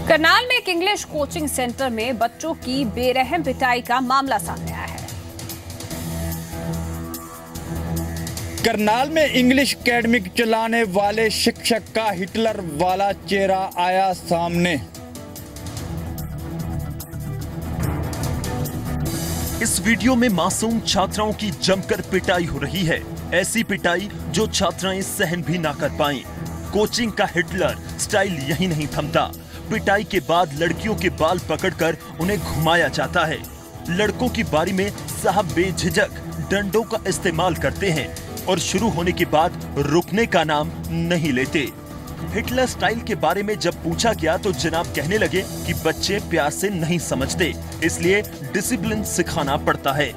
करनाल में एक English coaching centre में बच्चों की बेरहम पिटाई का मामला सामने आया है। करनाल में इंग्लिश एकेडमी चलाने वाले शिक्षक का हिटलर वाला चेहरा आया सामने। इस वीडियो में मासूम छात्राओं की जमकर पिटाई हो रही है। ऐसी पिटाई जो छात्राएं सहन भी ना कर पाएं। कोचिंग का हिटलर स्टाइल यही नहीं थमता। पिटाई के बाद लड़कियों के बाल पकड़कर उन्हें घुमाया जाता है। लड़कों की बारी में साहब बेझिझक डंडों का इस्तेमाल करते हैं और शुरू होने के बाद रुकने का नाम नहीं लेते। हिटलर स्टाइल के बारे में जब पूछा गया तो जनाब कहने लगे कि बच्चे प्यार से नहीं समझते, इसलिए डिसिप्लिन सिखाना पड़ता है।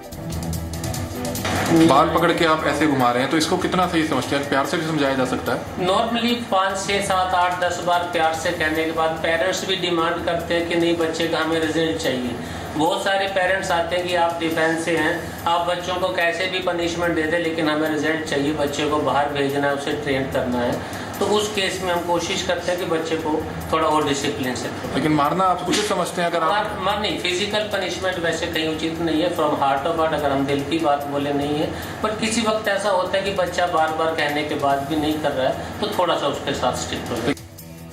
बाल पकड़ के आप ऐसे घुमा रहे हैं तो इसको कितना सही समझते हैं? प्यार से भी समझाया जा सकता है। नॉर्मली 5, 6, 7, 8, 10 बार प्यार से कहने के बाद पेरेंट्स भी डिमांड करते हैं कि नहीं बच्चे का हमें रिजल्ट चाहिए। बहुत सारे पेरेंट्स आते हैं कि आप डिफेंस से हैं, आप बच्चों को कैसे भी पनिशमेंट दे दें लेकिन हमें रिजल्ट चाहिए, बच्चे को बाहर भेजना है, उसे ट्रेन करना है। तो उस केस में हम कोशिश करते हैं कि बच्चे को थोड़ा और डिसिप्लिन से। लेकिन मारना आप उचित समझते हैं? अगर आप मार नहीं, फिजिकल पनिशमेंट वैसे कहीं उचित नहीं है। फ्रॉम हार्ट ऑफ हार्ट अगर हम दिल की बात बोले नहीं है, बट किसी वक्त ऐसा होता है कि बच्चा बार बार कहने के बाद भी नहीं कर रहा है तो थोड़ा सा उसके साथ स्ट्रिक्ट हो जाए।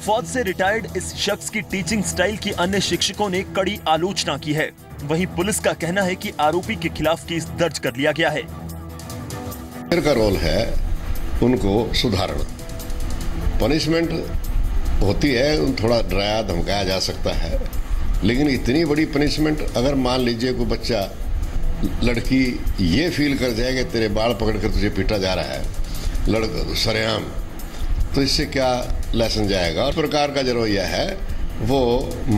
फौज से रिटायर्ड इस शख्स की टीचिंग स्टाइल की अन्य शिक्षकों ने कड़ी आलोचना की है। वहीं पुलिस का कहना है कि आरोपी के खिलाफ केस दर्ज कर लिया गया है। का रोल है उनको सुधारना। पनिशमेंट होती है, थोड़ा डराया धमकाया जा सकता है, लेकिन इतनी बड़ी पनिशमेंट अगर मान लीजिए कोई बच्चा लड़की ये फील कर जाए कि तेरे बाल पकड़कर तुझे पीटा जा रहा है लड़का सरेआम, तो इससे क्या लेसन जाएगा। और प्रकार का जो रवैया है वो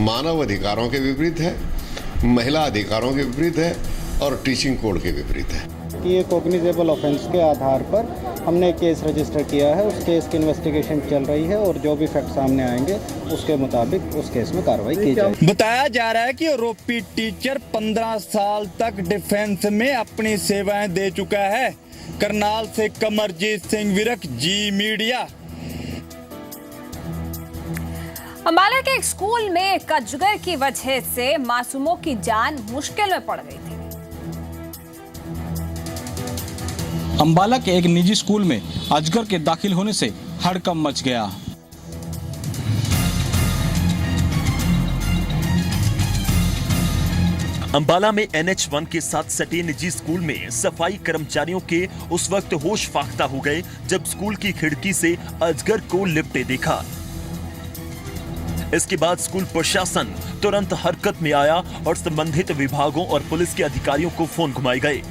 मानव अधिकारों के विपरीत है, महिला अधिकारों के विपरीत है और टीचिंग कोड के विपरीत है। ये कॉग्निजेबल ऑफेंस के आधार पर हमने केस रजिस्टर किया है। उस केस की इन्वेस्टिगेशन चल रही है और जो भी फैक्ट सामने आएंगे उसके मुताबिक उस केस में कार्रवाई की जाएगी। बताया जा रहा है कि आरोपी टीचर 15 साल तक डिफेंस में अपनी सेवाएं दे चुका है। करनाल से कमरजीत सिंह विरक, जी मीडिया। अम्बाला के एक स्कूल में एक अजगर की वजह से मासूमों की जान मुश्किल में पड़ गई थी। अम्बाला के एक निजी स्कूल में अजगर के दाखिल होने से हड़कंप मच गया। अम्बाला में NH1 के साथ सटे निजी स्कूल में सफाई कर्मचारियों के उस वक्त होश फाख्ता हो गए जब स्कूल की खिड़की से अजगर को लिपटे देखा। इसके बाद स्कूल प्रशासन तुरंत हरकत में आया और संबंधित विभागों और पुलिस के अधिकारियों को फोन घुमाए गए।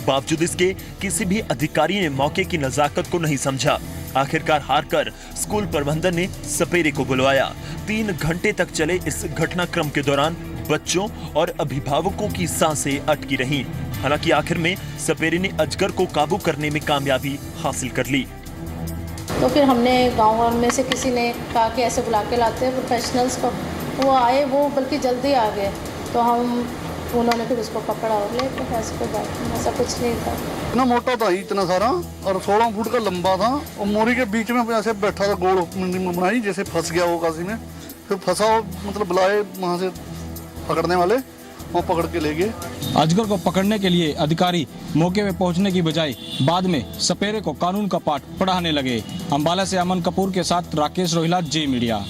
बावजूद इसके किसी भी अधिकारी ने मौके की नजाकत को नहीं समझा। आखिरकार हारकर स्कूल प्रबंधन ने सपेरे को बुलवाया। 3 घंटे तक चले इस घटनाक्रम के दौरान बच्चों और अभिभावकों की सांसें अटकी रहीं। हालांकि आखिर में सपेरे ने अजगर को काबू करने में कामयाबी हासिल कर ली। तो फिर हमने गाँव में से किसी ने कहा कि ऐसे बुला के लाते हैं प्रोफेशनल्स को, वो आए, वो बल्कि जल्दी आ गए, तो उन्होंने फिर उसको पकड़ा और ले ऐसा कुछ नहीं था। इतना मोटा था ही, इतना सारा, और 16 फुट का लंबा था और मोरी के बीच में ऐसे बैठा था, गोल बनाई, जैसे फंस गया वो काशी में। फिर फंसा, मतलब बुलाए वहाँ से पकड़ने वाले, वो पकड़ के ले गए। अजगर को पकड़ने के लिए अधिकारी मौके पे पहुंचने की बजाय बाद में सपेरे को कानून का पाठ पढ़ाने लगे। अम्बाला से अमन कपूर के साथ राकेश रोहिला, जी मीडिया।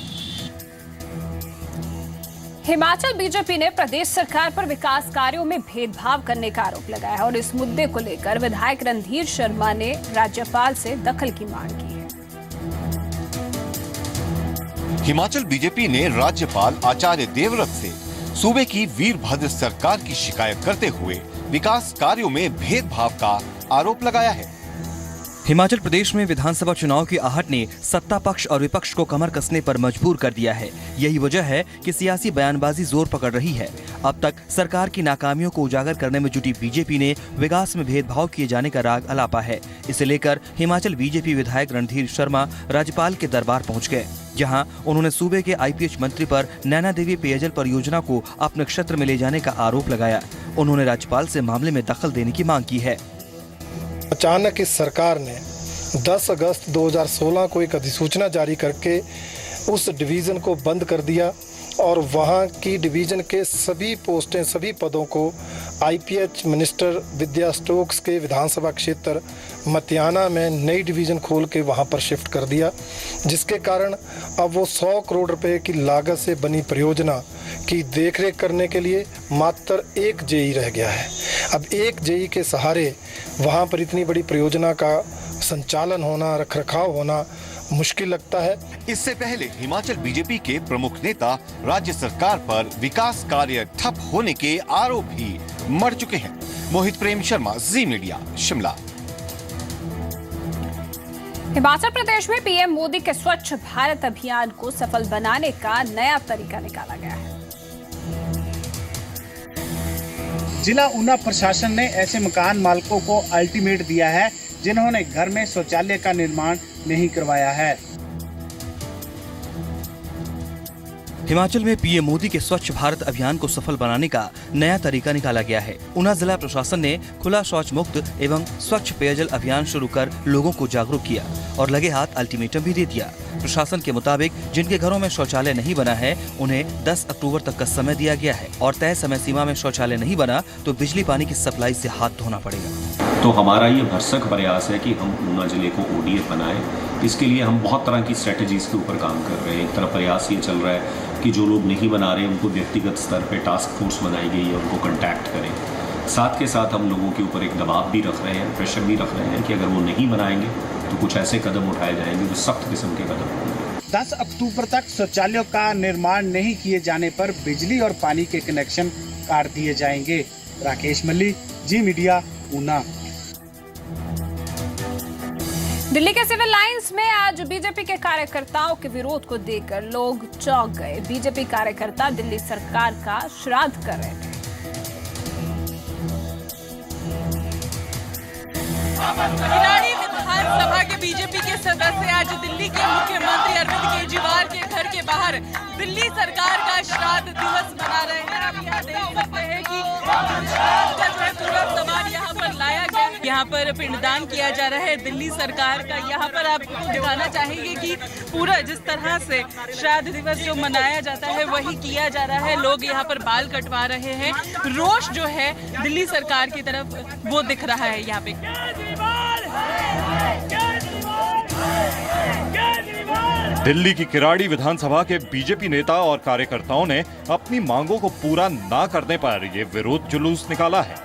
हिमाचल बीजेपी ने प्रदेश सरकार पर विकास कार्यों में भेदभाव करने का आरोप लगाया है और इस मुद्दे को लेकर विधायक रणधीर शर्मा ने राज्यपाल से दखल की मांग की है। हिमाचल बीजेपी ने राज्यपाल आचार्य देवव्रत से सूबे की वीरभद्र सरकार की शिकायत करते हुए विकास कार्यों में भेदभाव का आरोप लगाया है। हिमाचल प्रदेश में विधानसभा चुनाव की आहट ने सत्ता पक्ष और विपक्ष को कमर कसने पर मजबूर कर दिया है। यही वजह है कि सियासी बयानबाजी जोर पकड़ रही है। अब तक सरकार की नाकामियों को उजागर करने में जुटी बीजेपी ने विकास में भेदभाव किए जाने का राग अलापा है। इसे लेकर हिमाचल बीजेपी विधायक रणधीर शर्मा राज्यपाल के दरबार पहुँच गए, जहां उन्होंने सूबे के IPH मंत्री पर नैना देवी पेयजल परियोजना को अपने क्षेत्र में ले जाने का आरोप लगाया। उन्होंने राज्यपाल से मामले में दखल देने की मांग की है। अचानक इस सरकार ने 10 अगस्त 2016 को एक अधिसूचना जारी करके उस डिवीज़न को बंद कर दिया और वहाँ की डिवीज़न के सभी पोस्टें, सभी पदों को IPH मिनिस्टर विद्या स्टोक्स के विधानसभा क्षेत्र मतियाना में नई डिवीज़न खोल के वहाँ पर शिफ्ट कर दिया, जिसके कारण अब वो 100 करोड़ रुपए की लागत से बनी परियोजना की देखरेख करने के लिए मात्र एक जेई रह गया है। अब एक जेई के सहारे वहाँ पर इतनी बड़ी परियोजना का संचालन होना, रखरखाव होना मुश्किल लगता है। इससे पहले हिमाचल बीजेपी के प्रमुख नेता राज्य सरकार पर विकास कार्य ठप होने के आरोप भी मढ़ चुके हैं। मोहित प्रेम शर्मा, जी मीडिया, शिमला। हिमाचल प्रदेश में पीएम मोदी के स्वच्छ भारत अभियान को सफल बनाने का नया तरीका निकाला गया है। जिला ऊना प्रशासन ने ऐसे मकान मालिकों को अल्टीमेट दिया है जिन्होंने घर में शौचालय का निर्माण नहीं करवाया है। हिमाचल में पीएम मोदी के स्वच्छ भारत अभियान को सफल बनाने का नया तरीका निकाला गया है। ऊना जिला प्रशासन ने खुला शौच मुक्त एवं स्वच्छ पेयजल अभियान शुरू कर लोगों को जागरूक किया और लगे हाथ अल्टीमेटम भी दे दिया। प्रशासन के मुताबिक जिनके घरों में शौचालय नहीं बना है उन्हें 10 अक्टूबर तक का समय दिया गया है और तय समय सीमा में शौचालय नहीं बना तो बिजली पानी की सप्लाई से हाथ धोना पड़ेगा। तो हमारा ये भरसक प्रयास है कि हम ऊना जिले को ODF बनाएं। इसके लिए हम बहुत तरह की स्ट्रेटजीज के ऊपर काम कर रहे हैं। एक तरफ प्रयास ये चल रहा है कि जो लोग नहीं बना रहे उनको व्यक्तिगत स्तर पे टास्क फोर्स बनाई गई है, उनको कांटेक्ट करें। साथ के साथ हम लोगों के ऊपर एक दबाव भी रख रहे हैं, प्रेशर भी रख रहे हैं कि अगर वो नहीं बनाएंगे तो कुछ ऐसे कदम उठाए जाएंगे जो सख्त किस्म के कदम होंगे। 10 अक्टूबर तक शौचालयों का निर्माण नहीं किए जाने पर बिजली और पानी के कनेक्शन काट दिए जाएंगे। राकेश मल्ली, जी मीडिया, ऊना। दिल्ली के सिविल लाइंस में आज बीजेपी के कार्यकर्ताओं के विरोध को देखकर लोग चौंक गए। बीजेपी कार्यकर्ता दिल्ली सरकार का श्राद्ध कर रहे थे। खिलाड़ी विधानसभा के बीजेपी के सदस्य आज दिल्ली के मुख्यमंत्री अरविंद केजरीवाल के घर के बाहर दिल्ली सरकार का श्राद्ध दिवस मना रहे हैं। आप यहाँ देख सकते हैं कि श्राद्ध का जो है पूरा सामान यहाँ पर लाया गया है। यहाँ पर पिंडदान किया जा रहा है दिल्ली सरकार का। यहाँ पर आपको दिखाना चाहेंगे कि पूरा जिस तरह से श्राद्ध दिवस जो मनाया जाता है वही किया जा रहा है। लोग यहाँ पर बाल कटवा रहे हैं। रोष जो है दिल्ली सरकार की तरफ वो दिख रहा है यहाँ पे। दिल्ली की किराड़ी विधानसभा के बीजेपी नेता और कार्यकर्ताओं ने अपनी मांगों को पूरा ना करने पर ये विरोध जुलूस निकाला है।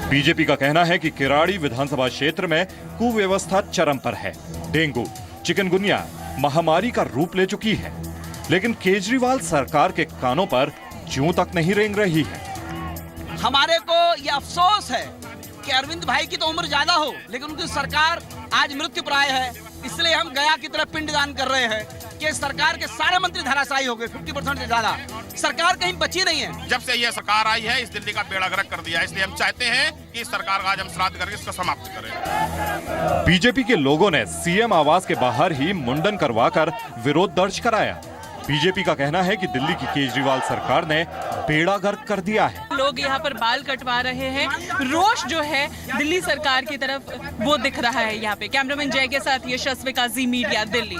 बीजेपी का कहना है कि किराड़ी विधानसभा क्षेत्र में कुव्यवस्था चरम पर है। डेंगू, चिकनगुनिया महामारी का रूप ले चुकी है, लेकिन केजरीवाल सरकार के कानों पर जूं तक नहीं रेंग रही है। हमारे को ये अफसोस है कि अरविंद भाई की तो उम्र ज्यादा हो लेकिन उनकी सरकार आज मृत्यु प्राय है। इसलिए हम गया की तरफ पिंडदान कर रहे हैं कि सरकार के सारे मंत्री धराशायी हो गए। 50% से ज्यादा सरकार कहीं बची नहीं है। जब से ये सरकार आई है इस दिल्ली का बेड़ा गर्क कर दिया। इसलिए हम चाहते हैं कि इस सरकार का आज हम श्राद्ध करके इसको समाप्त करें। बीजेपी के लोगों ने सीएम आवास के बाहर ही मुंडन करवाकर विरोध दर्ज कराया। बीजेपी का कहना है कि दिल्ली की केजरीवाल सरकार ने बेड़ा गर्क कर दिया है। लोग यहाँ पर बाल कटवा रहे हैं। रोष जो है दिल्ली सरकार की तरफ वो दिख रहा है यहाँ पे। कैमरामैन जय के साथ यशस्वी का, जी मीडिया, दिल्ली।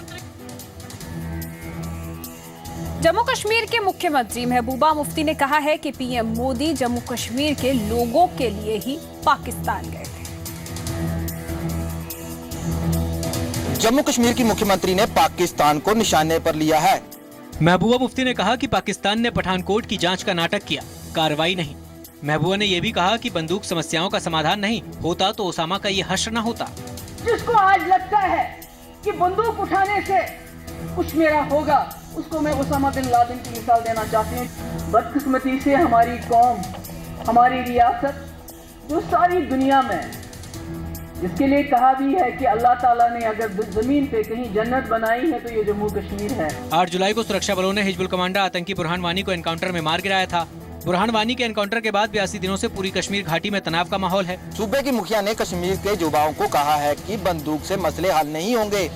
जम्मू कश्मीर के मुख्यमंत्री महबूबा मुफ्ती ने कहा है कि पीएम मोदी जम्मू कश्मीर के लोगों के लिए ही पाकिस्तान गए थे। जम्मू कश्मीर की मुख्यमंत्री ने पाकिस्तान को निशाने पर लिया है। महबूबा मुफ्ती ने कहा कि पाकिस्तान ने पठानकोट की जांच का नाटक किया, कार्रवाई नहीं। महबूबा ने यह भी कहा कि बंदूक समस्याओं का समाधान नहीं होता तो ओसामा का ये हश्र न होता। जिसको आज लगता है कि बंदूक उठाने से कुछ मेरा होगा, उसको मैं ओसामा बिन लादेन की मिसाल देना चाहती हूँ। बदकिस्मती से हमारी कौम, हमारी रियासत जो सारी दुनिया में जिसके लिए कहा भी है कि अल्लाह ताला ने अगर जमीन पे कहीं जन्नत बनाई है तो ये जम्मू कश्मीर है। 8 जुलाई को सुरक्षा बलों ने हिजबुल कमांडर आतंकी बुरहान वानी को एनकाउंटर में मार गिराया था। बुरहान वानी के एनकाउंटर के बाद 82 दिनों से पूरी कश्मीर घाटी में तनाव का माहौल है। सूबे की मुखिया ने कश्मीर के युवाओं को कहा है कि बंदूक से मसले हल नहीं होंगे।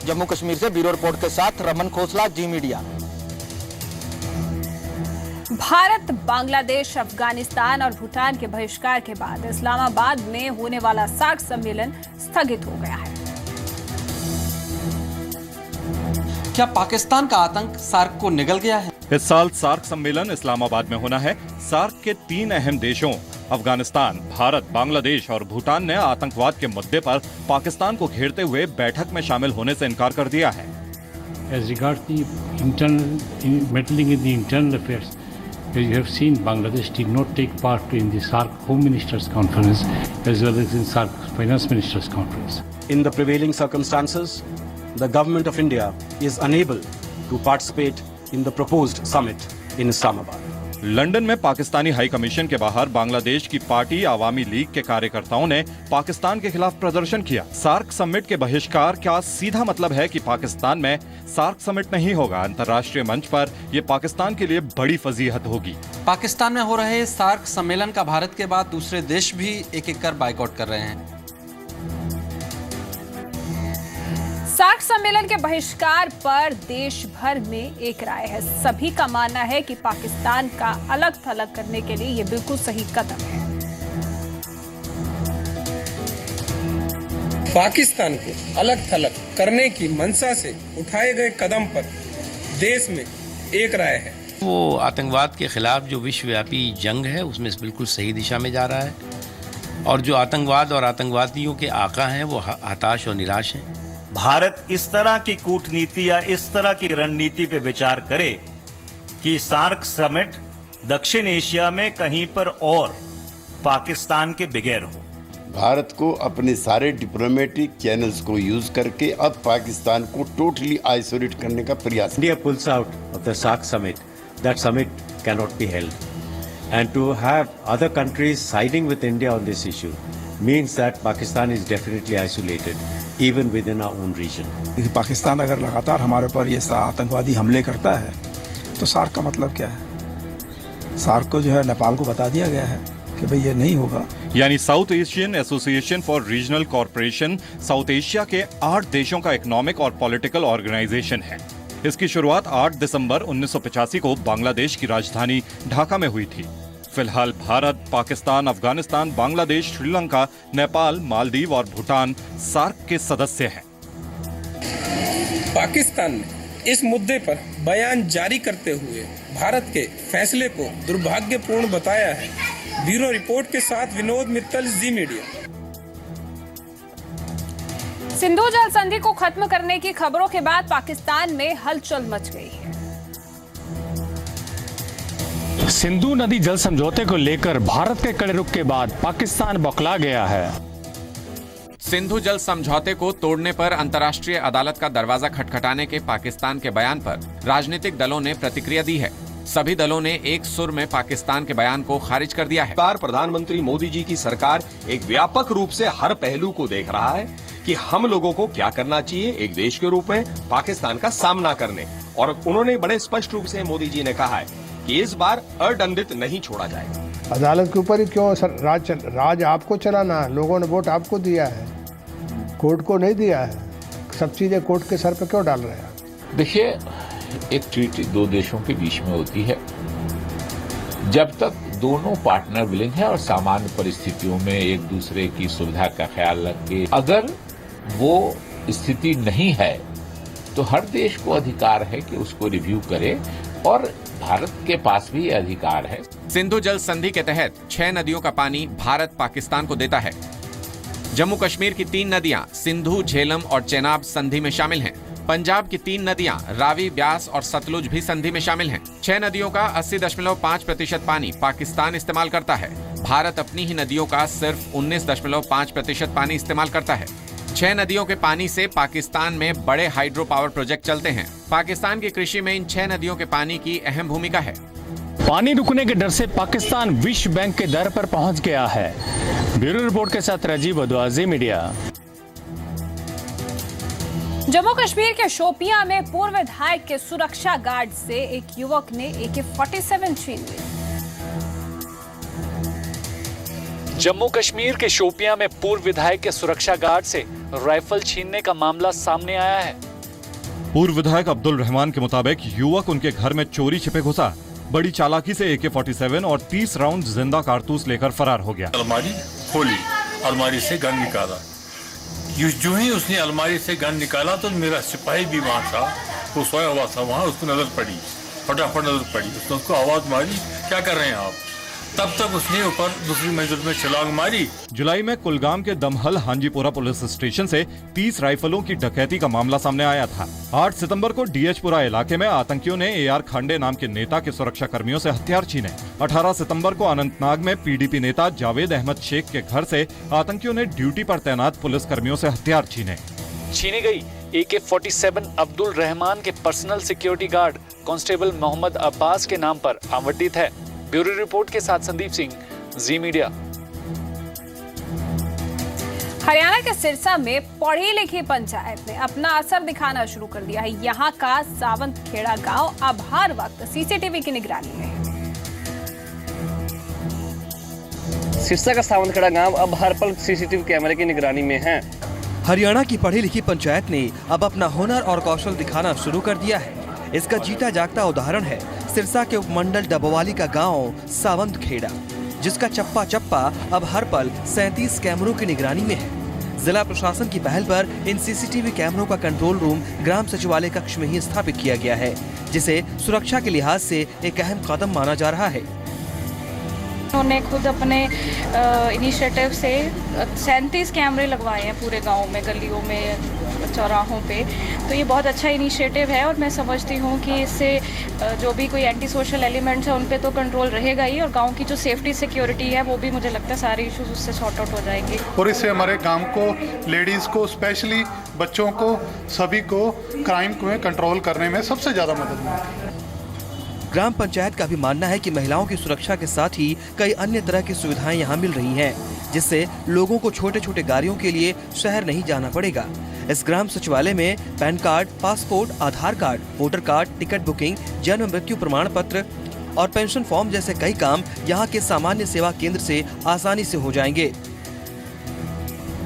जम्मू कश्मीर से ब्यूरो रिपोर्ट के साथ रमन खोसला, जी मीडिया। भारत, बांग्लादेश, अफगानिस्तान और भूटान के बहिष्कार के बाद इस्लामाबाद में होने वाला सार्क सम्मेलन स्थगित हो गया है। क्या पाकिस्तान का आतंक सार्क को निगल गया है? इस साल सार्क सम्मेलन इस्लामाबाद में होना है। सार्क के 3 अहम देशों अफगानिस्तान, भारत, बांग्लादेश और भूटान ने आतंकवाद के मुद्दे पर पाकिस्तान को घेरते हुए बैठक में शामिल होने से इनकार कर दिया है। As regards the meddling in the internal affairs, as you have seen, Bangladesh did not take part in the SAARC Home Ministers Conference as well as in SAARC Finance Ministers Conference. In the prevailing circumstances, the government of India is unable to participate in the proposed summit in Islamabad. London में Pakistani high commission के बाहर बांग्लादेश की party Awami league के कार्यकर्ताओं ने पाकिस्तान के खिलाफ प्रदर्शन किया। सार्क समिट के बहिष्कार का सीधा मतलब है कि पाकिस्तान में सार्क समिट नहीं होगा। अंतर्राष्ट्रीय मंच पर ये पाकिस्तान के लिए बड़ी फजीहत होगी। पाकिस्तान में हो रहे सार्क सम्मेलन का भारत के बाद दूसरे देश भी एक-एक कर बायकॉट कर रहे हैं। सार्क सम्मेलन के बहिष्कार पर देश भर में एक राय है। सभी का मानना है कि पाकिस्तान का अलग थलग करने के लिए ये बिल्कुल सही कदम है। पाकिस्तान को अलग थलग करने की मंशा से उठाए गए कदम पर देश में एक राय है। वो आतंकवाद के खिलाफ जो विश्वव्यापी जंग है उसमें बिल्कुल सही दिशा में जा रहा है, और जो आतंकवाद और आतंकवादियों के आका हैं वो हताश और निराश हैं। भारत इस तरह की कूटनीति या इस तरह की रणनीति पे विचार करे कि सार्क समिट दक्षिण एशिया में कहीं पर और पाकिस्तान के बगैर हो। भारत को अपने सारे डिप्लोमेटिक चैनल्स को यूज करके अब पाकिस्तान को टोटली आइसोलेट करने का प्रयास। India pulls out of the SAARC summit, that summit can not be held, and to have other countries siding with India on this issue means that Pakistan is definitely isolated even within our own region. Pakistan अगर लगातार हमारे ऊपर ये आतंकवादी हमले करता है तो सार्क का मतलब क्या है? सार्क को जो है नेपाल को बता दिया गया है कि भाई ये नहीं होगा। यानी south Asian association for regional corporation south Asia के 8 देशों का इकोनॉमिक और पॉलिटिकल ऑर्गेनाइजेशन है। इसकी शुरुआत 8 दिसंबर 1985 को बांग्लादेश की राजधानी ढाका में हुई थी। फिलहाल भारत, पाकिस्तान, अफगानिस्तान, बांग्लादेश, श्रीलंका, नेपाल, मालदीव और भूटान सार्क के सदस्य हैं। पाकिस्तान ने इस मुद्दे पर बयान जारी करते हुए भारत के फैसले को दुर्भाग्यपूर्ण बताया है। ब्यूरो रिपोर्ट के साथ विनोद मित्तल, जी मीडिया। सिंधु जल संधि को खत्म करने की खबरों के बाद पाकिस्तान में हलचल मच गई है। सिंधु नदी जल समझौते को लेकर भारत के कड़े रुख के बाद पाकिस्तान बौखला गया है। सिंधु जल समझौते को तोड़ने पर अंतर्राष्ट्रीय अदालत का दरवाजा खटखटाने के पाकिस्तान के बयान पर राजनीतिक दलों ने प्रतिक्रिया दी है। सभी दलों ने एक सुर में पाकिस्तान के बयान को खारिज कर दिया है। प्रधानमंत्री मोदी जी की सरकार एक व्यापक रूप से हर पहलू को देख रहा है कि हम लोगों को क्या करना चाहिए एक देश के रूप में पाकिस्तान का सामना करने, और उन्होंने बड़े स्पष्ट रूप से मोदी जी ने कहा है कि इस बार अदंडित नहीं छोड़ा जाएगा। अदालत के ऊपर ही क्यों सर राज आपको चलाना है? लोगों ने वोट आपको दिया है, कोर्ट को नहीं दिया है। सब चीजें कोर्ट के सर पे क्यों डाल रहे हैं? देखिए, एक ट्रीटी 2 देशों के बीच में होती है। जब तक दोनों पार्टनर विलिंग है और सामान्य परिस्थितियों में एक दूसरे की सुविधा का ख्याल रख के, अगर वो स्थिति नहीं है तो हर देश को अधिकार है कि उसको रिव्यू करे, और भारत के पास भी अधिकार है। सिंधु जल संधि के तहत 6 नदियों का पानी भारत पाकिस्तान को देता है। जम्मू कश्मीर की 3 नदियां सिंधु, झेलम और चेनाब संधि में शामिल हैं। पंजाब की 3 नदियां रावी, ब्यास और सतलुज भी संधि में शामिल हैं। 6 नदियों का 80.5% पानी पाकिस्तान इस्तेमाल करता है। भारत अपनी ही नदियों का सिर्फ 19.5% पानी इस्तेमाल करता है। 6 नदियों के पानी से पाकिस्तान में बड़े हाइड्रो पावर प्रोजेक्ट चलते हैं। पाकिस्तान की कृषि में इन 6 नदियों के पानी की अहम भूमिका है। पानी रुकने के डर से पाकिस्तान विश्व बैंक के दर पर पहुंच गया है। ब्यूरो रिपोर्ट के साथ राजीव वधवाजी, मीडिया। जम्मू कश्मीर के शोपियां में पूर्व विधायक के सुरक्षा गार्ड से एक युवक ने AK-47 छीन ली। जम्मू कश्मीर के शोपियां में पूर्व विधायक के सुरक्षा गार्ड से राइफल छीनने का मामला सामने आया है। पूर्व विधायक अब्दुल रहमान के मुताबिक युवक उनके घर में चोरी छिपे घुसा, बड़ी चालाकी से AK-47 और 30 राउंड जिंदा कारतूस लेकर फरार हो गया। अलमारी खोली, अलमारी से गन निकाला। जो ही उसने अलमारी से गन निकाला तो मेरा सिपाही भी वहाँ था, वो सोया हुआ था वहाँ, उसको नजर पड़ी, फटाफट नजर पड़ी, उसने उसको आवाज मारी, क्या कर रहे हैं आप? तब तक उसने ऊपर दूसरी मंजिल में छलांग मारी। जुलाई में कुलगाम के दमहल हांजीपुरा पुलिस स्टेशन से 30 राइफलों की डकैती का मामला सामने आया था। 8 सितंबर को डीएचपुरा इलाके में आतंकियों ने एआर खांडे नाम के नेता के सुरक्षा कर्मियों से हथियार छीने। 18 सितंबर को अनंतनाग में पीडीपी नेता जावेद अहमद शेख के घर से आतंकियों ने ड्यूटी पर तैनात पुलिस कर्मियों से हथियार छीने। छीनी गई AK-47 अब्दुल रहमान के personal security guard constable Mohammad Abbas के नाम पर आवंटित है। ब्यूरो रिपोर्ट के साथ संदीप सिंह, जी मीडिया। हरियाणा के सिरसा में पढ़ी लिखी पंचायत ने अपना असर दिखाना शुरू कर दिया है। यहाँ का सावंत खेड़ा गांव अब हर वक्त सीसीटीवी की निगरानी में है। सिरसा का सावंत खेड़ा गांव अब हर पल सीसीटीवी कैमरे की निगरानी में है। हरियाणा की पढ़ी लिखी पंचायत ने अब अपना हुनर और कौशल दिखाना शुरू कर दिया है। इसका जीता जागता उदाहरण है सिरसा के उपमंडल डबोवाली का गांव सावंत खेड़ा, जिसका चप्पा चप्पा अब हर पल 37 कैमरों की निगरानी में है। जिला प्रशासन की पहल पर इन सीसीटीवी कैमरों का कंट्रोल रूम ग्राम सचिवालय कक्ष में ही स्थापित किया गया है, जिसे सुरक्षा के लिहाज से एक अहम कदम माना जा रहा है। उन्होंने खुद अपने इनिशिएटिव से 37 कैमरे लगवाए हैं पूरे गांव में, गलियों में, चौराहों पे। तो ये बहुत अच्छा इनिशिएटिव है और मैं समझती हूँ कि इससे जो भी कोई एंटी सोशल एलिमेंट्स है उन पे तो कंट्रोल रहेगा ही, और गांव की जो सेफ्टी सिक्योरिटी है वो भी मुझे लगता है सारे इश्यूज उससे सॉर्ट आउट हो जाएंगे। और इससे हमारे गांव को, लेडीज़ को, स्पेशली बच्चों को, सभी को क्राइम को कंट्रोल करने में सबसे ज़्यादा मदद मिलती है। ग्राम पंचायत का भी मानना है कि महिलाओं की सुरक्षा के साथ ही कई अन्य तरह की सुविधाएं यहाँ मिल रही हैं, जिससे लोगों को छोटे छोटे कार्यों के लिए शहर नहीं जाना पड़ेगा। इस ग्राम सचिवालय में PAN card, passport, Aadhaar card, voter card, ticket booking, जन्म मृत्यु प्रमाण पत्र और पेंशन फॉर्म जैसे कई काम यहाँ के सामान्य सेवा केंद्र से आसानी से हो जाएंगे।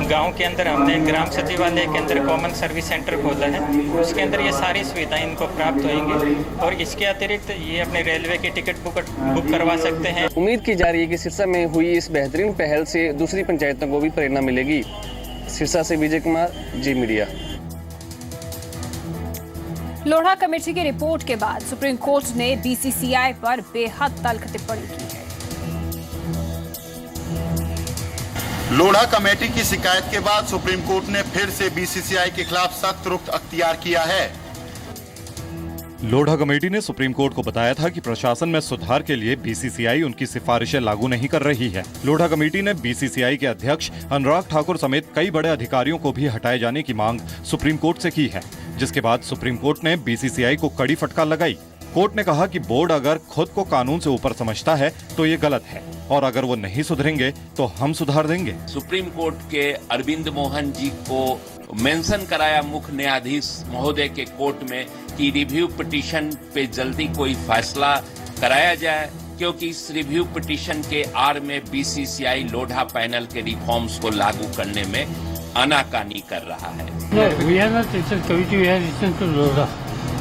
गांव के अंदर हमने ग्राम सचिवालय के अंदर कॉमन सर्विस सेंटर खोला है, उसके अंदर ये सारी सुविधाएं इनको प्राप्त होंगी और इसके अतिरिक्त ये अपने रेलवे की टिकट बुक करवा सकते हैं। उम्मीद की जा रही है कि सिरसा में हुई इस बेहतरीन पहल से दूसरी पंचायतों को भी प्रेरणा मिलेगी। सिरसा से विजय कुमार, जी मीडिया। लोढ़ा कमेटी की रिपोर्ट के बाद सुप्रीम कोर्ट ने बीसीसीआई पर बेहद तल्ख टिप्पणी की है। लोढ़ा कमेटी की शिकायत के बाद सुप्रीम कोर्ट ने फिर से बीसीसीआई के खिलाफ सख्त रुख अख्तियार किया है। लोढ़ा कमेटी ने सुप्रीम कोर्ट को बताया था कि प्रशासन में सुधार के लिए बीसीसीआई उनकी सिफारिशें लागू नहीं कर रही है। लोढ़ा कमेटी ने बीसीसीआई के अध्यक्ष अनुराग ठाकुर समेत कई बड़े अधिकारियों को भी हटाए जाने की मांग सुप्रीम कोर्ट से की है, जिसके बाद सुप्रीम कोर्ट ने बीसीसीआई को कड़ी फटकार लगाई। कोर्ट ने कहा कि बोर्ड अगर खुद को कानून से ऊपर समझता है तो ये गलत है और अगर वो नहीं सुधरेंगे तो हम सुधार देंगे। सुप्रीम कोर्ट के अरविंद मोहन जी को मेंशन कराया मुख्य न्यायाधीश महोदय के कोर्ट में कि रिव्यू पिटीशन पे जल्दी कोई फैसला कराया जाए, क्योंकि इस रिव्यू पिटीशन के आड़ में बीसीसीआई लोढ़ा पैनल के रिफॉर्म्स को लागू करने में आनाकानी कर रहा है।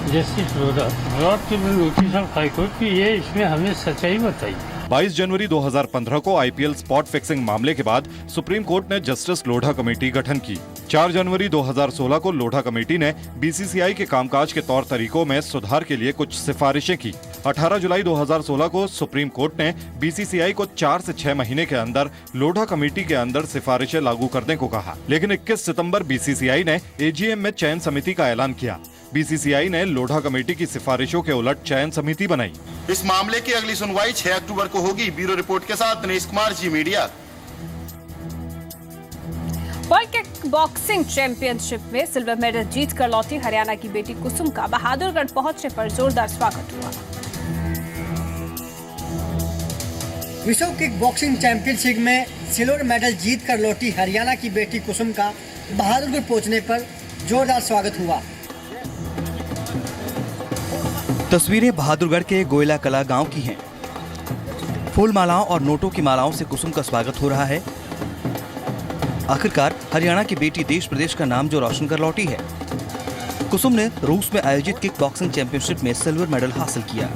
Justice Lodha notice of high court की ये इसमें हमें सच्चाई बताई। 22 जनवरी 2015 को आईपीएल स्पॉट फिक्सिंग मामले के बाद सुप्रीम कोर्ट ने जस्टिस लोढ़ा कमेटी गठन की। 4 जनवरी 2016 को लोढ़ा कमेटी ने बीसीसीआई के कामकाज के तौर तरीकों में सुधार के लिए कुछ सिफारिशें की। 18 जुलाई 2016 को सुप्रीम कोर्ट ने बीसीसीआई को 4 से 6 महीने के अंदर लोढ़ा कमेटी के अंदर सिफारिशें लागू करने को कहा, लेकिन 21 सितंबर बीसीसीआई ने एजीएम में चयन समिति का ऐलान किया। बीसीसीआई ने लोढ़ा कमेटी की सिफारिशों के उलट चयन समिति बनाई। इस मामले की अगली सुनवाई 6 अक्टूबर को होगी। ब्यूरो रिपोर्ट के साथ Dinesh Kumar, Zee media. World kick boxing championship में सिल्वर मेडल जीत कर लौटी हरियाणा की बेटी कुसुम का बहादुरगढ़ पहुंचने पर जोरदार स्वागत हुआ। विश्व किक बॉक्सिंग चैंपियनशिप में सिल्वर मेडल जीत कर लौटी हरियाणा की बेटी कुसुम का बहादुरगढ़ पहुंचने पर जोरदार स्वागत हुआ। तस्वीरें बहादुरगढ़ के गोयला कला गांव की हैं। फूल मालाओं और नोटों की मालाओं से कुसुम का स्वागत हो रहा है। आखिरकार हरियाणा की बेटी देश प्रदेश का नाम जो रोशन कर लौटी है। कुसुम ने रूस में आयोजित किक बॉक्सिंग चैंपियनशिप में सिल्वर मेडल हासिल किया।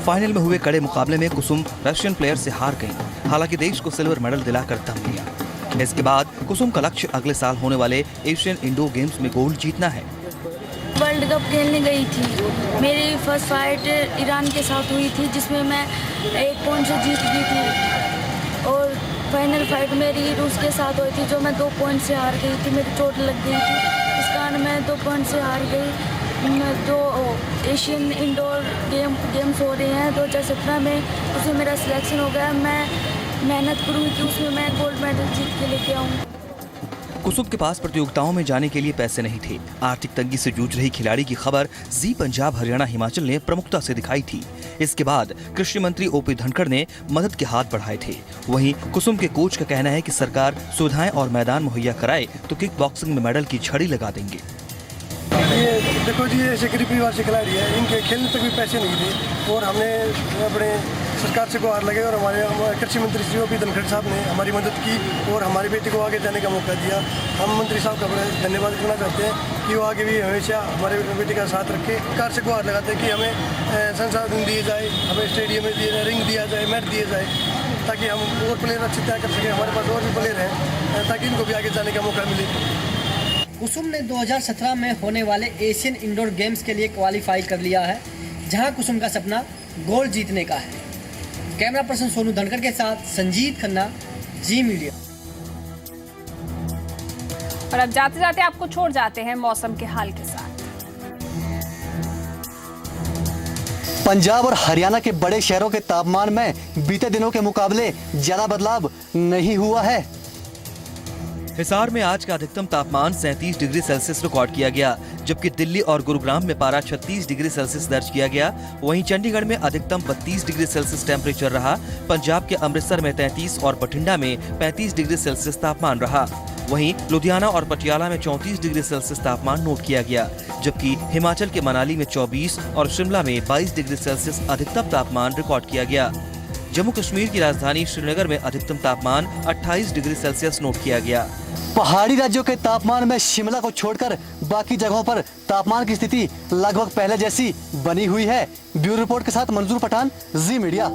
फाइनल में हुए कड़े मुकाबले में कुसुम रशियन प्लेयर से हार गई। हालांकि देश को सिल्वर मेडल दिलाकर दम लिया। इसके बाद कुसुम का लक्ष्य अगले साल होने वाले एशियन इंडोर गेम्स में गोल्ड जीतना है। वर्ल्ड कप खेलने गई थी। मेरी फर्स्ट फाइट ईरान के साथ हुई थी जिसमें मैं 1 पॉइंट से जीत गई थी और फाइनल फाइट मेरी रूस के साथ हुई थी जो मैं 2 पॉइंट से हार गई थी। मेरी चोट लग गई थी, इस कारण मैं 2 पॉइंट से हार गई। जो एशियन इंडोर गेम्स हो रहे हैं 2017 में, उसमें मेरा सिलेक्शन हो गया। मैं मेहनत करूँगी कि उसमें मैं गोल्ड मेडल जीत के लेके आऊँ। कुसुम के पास प्रतियोगिताओं में जाने के लिए पैसे नहीं थे। आर्थिक तंगी से जूझ रही खिलाड़ी की खबर जी पंजाब हरियाणा हिमाचल ने प्रमुखता से दिखाई थी। इसके बाद कृषि मंत्री ओपी धनखड़ ने मदद के हाथ बढ़ाए थे। वहीं कुसुम के कोच का कहना है कि सरकार सुविधाएं और मैदान मुहैया कराए तो किक बॉक्सिंग में मेडल की छड़ी लगा देंगे। ये देखो जी, ऐसे गरीब परिवार से खिलाड़ी है, इनके खेलने तक भी पैसे नहीं थे और हमने अपने सरकार से गुहार लगे और हमारे कृषि मंत्री श्री ओपी धनखड़ साहब ने हमारी मदद की और हमारी बेटी को आगे जाने का मौका दिया। हम मंत्री साहब का बड़ा धन्यवाद करना चाहते हैं कि वो आगे भी हमेशा हमारे बेटी का साथ रखे। सरकार से गुहार लगाते हैं कि हमें संसाधन दिए जाए, हमें स्टेडियम में रिंग दिया जाए, मैट दिए जाए, ताकि हम और प्लेयर अच्छे तैयार कर सकें। हमारे पास और भी प्लेयर हैं ताकि इनको भी आगे जाने का मौका मिले। कुसुम ने 2017 में होने वाले एशियन इंडोर गेम्स के लिए क्वालिफाई कर लिया है, जहां कुसुम का सपना गोल्ड जीतने का है। कैमरा पर्सन सोनू धनखड़ के साथ संजीत खन्ना, जी मीडिया। और अब जाते जाते आपको छोड़ जाते हैं मौसम के हाल के साथ। पंजाब और हरियाणा के बड़े शहरों के तापमान में बीते दिनों के मुकाबले ज्यादा बदलाव नहीं हुआ है। हिसार में आज का अधिकतम तापमान 37 डिग्री सेल्सियस रिकॉर्ड किया गया, जबकि दिल्ली और गुरुग्राम में पारा 36 डिग्री सेल्सियस दर्ज किया गया। वहीं चंडीगढ़ में अधिकतम 32 डिग्री सेल्सियस टेम्परेचर रहा। पंजाब के अमृतसर में 33 और बठिंडा में 35 डिग्री सेल्सियस तापमान रहा। वहीं लुधियाना और पटियाला में 34 डिग्री सेल्सियस तापमान नोट किया गया, जबकि हिमाचल के मनाली में 24 और शिमला में 22 डिग्री सेल्सियस अधिकतम तापमान रिकॉर्ड किया गया। जम्मू कश्मीर की राजधानी श्रीनगर में अधिकतम तापमान 28 डिग्री सेल्सियस नोट किया गया। पहाड़ी राज्यों के तापमान में शिमला को छोड़कर बाकी जगहों पर तापमान की स्थिति लगभग पहले जैसी बनी हुई है। ब्यूरो रिपोर्ट के साथ मंजूर पठान, जी मीडिया।